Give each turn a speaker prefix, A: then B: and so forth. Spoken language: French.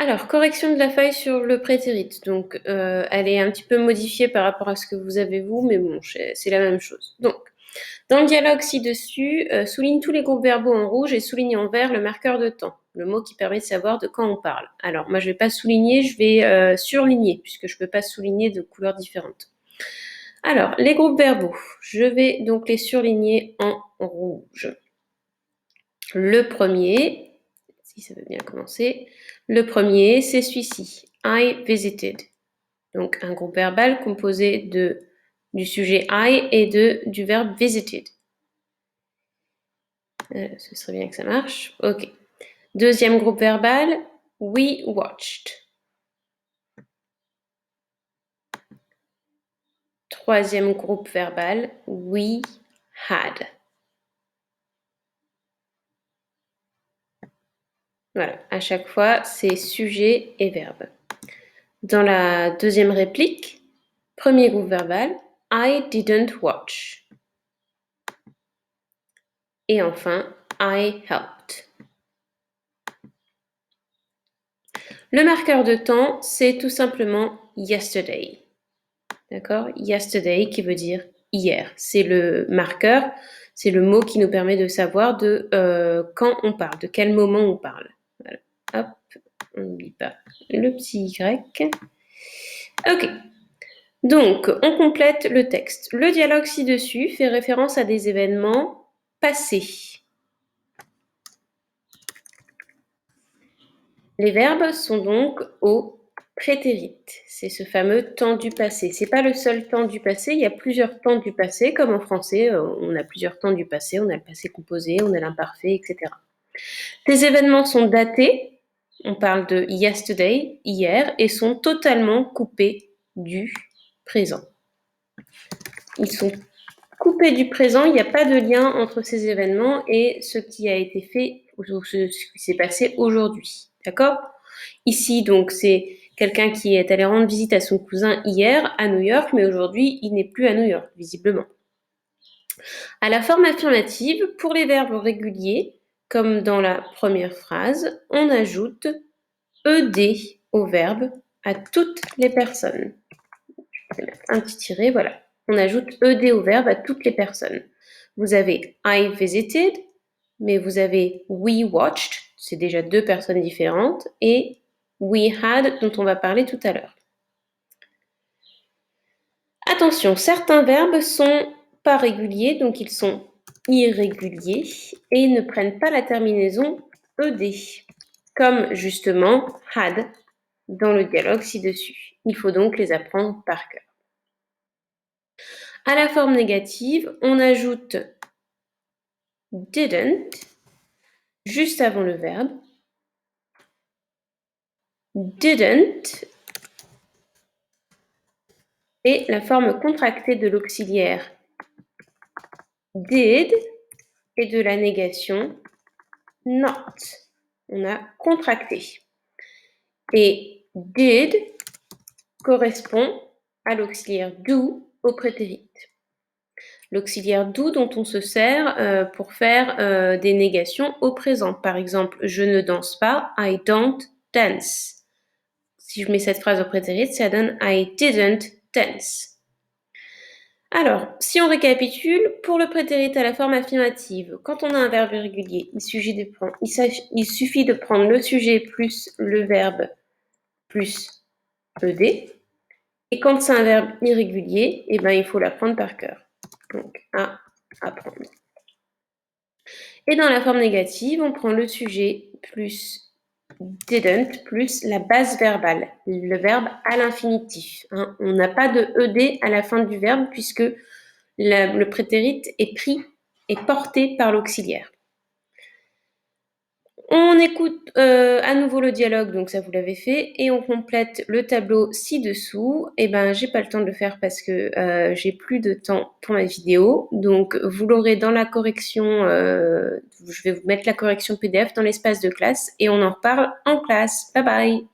A: Alors, correction de la faille sur le prétérit. Donc, elle est un petit peu modifiée par rapport à ce que vous avez vous, mais bon, c'est la même chose. Donc, dans le dialogue ci-dessus, souligne tous les groupes verbaux en rouge et souligne en vert le marqueur de temps, le mot qui permet de savoir de quand on parle. Alors, moi, je vais pas souligner, je vais surligner, puisque je peux pas souligner de couleurs différentes. Alors, les groupes verbaux, je vais donc les surligner en rouge. Le premier, si ça veut bien commencer, le premier, c'est celui-ci, I visited. Donc, un groupe verbal composé du sujet I et du verbe visited. Ce serait bien que ça marche. Ok. Deuxième groupe verbal, we watched. Troisième groupe verbal, we had. Voilà, à chaque fois, c'est sujet et verbe. Dans la deuxième réplique, premier groupe verbal, I didn't watch. Et enfin, I helped. Le marqueur de temps, c'est tout simplement yesterday. D'accord? Yesterday qui veut dire hier. C'est le marqueur, c'est le mot qui nous permet de savoir de quand on parle, de quel moment on parle. Voilà. Hop, on n'oublie pas le petit Y. Ok. Donc, on complète le texte. Le dialogue ci-dessus fait référence à des événements passés. Les verbes sont donc au prétérit. C'est ce fameux temps du passé. C'est pas le seul temps du passé, il y a plusieurs temps du passé, comme en français, on a plusieurs temps du passé, on a le passé composé, on a l'imparfait, etc. Ces événements sont datés, on parle de yesterday, hier, et sont totalement coupés du présent. Ils sont coupés du présent, il n'y a pas de lien entre ces événements et ce qui a été fait, ou ce qui s'est passé aujourd'hui. D'accord? Ici, donc, c'est quelqu'un qui est allé rendre visite à son cousin hier à New York, mais aujourd'hui, il n'est plus à New York, visiblement. À la forme affirmative, pour les verbes réguliers, comme dans la première phrase, on ajoute ED au verbe à toutes les personnes. Je vais mettre un petit tiret, voilà. On ajoute ED au verbe à toutes les personnes. Vous avez I visited, mais vous avez we watched, c'est déjà deux personnes différentes, et we had, dont on va parler tout à l'heure. Attention, certains verbes sont pas réguliers, donc ils sont irréguliers et ne prennent pas la terminaison ED, comme justement had dans le dialogue ci-dessus. Il faut donc les apprendre par cœur. À la forme négative, on ajoute didn't juste avant le verbe. Didn't et la forme contractée de l'auxiliaire did et de la négation not. On a contracté. Et did correspond à l'auxiliaire do au prétérit. L'auxiliaire do dont on se sert pour faire des négations au présent. Par exemple, je ne danse pas, I don't dance. Si je mets cette phrase au prétérit, ça donne I didn't dance. Alors, si on récapitule, pour le prétérit à la forme affirmative, quand on a un verbe irrégulier, il suffit de prendre le sujet plus le verbe plus ED. Et quand c'est un verbe irrégulier, eh ben, il faut l'apprendre par cœur. Donc, à apprendre. Et dans la forme négative, on prend le sujet plus didn't plus la base verbale, le verbe à l'infinitif. Hein. On n'a pas de ED à la fin du verbe puisque le prétérit est pris et porté par l'auxiliaire. On écoute à nouveau le dialogue, donc ça vous l'avez fait, et on complète le tableau ci-dessous. Et ben, j'ai pas le temps de le faire parce que j'ai plus de temps pour ma vidéo. Donc, vous l'aurez dans la correction. Je vais vous mettre la correction PDF dans l'espace de classe et on en reparle en classe. Bye bye!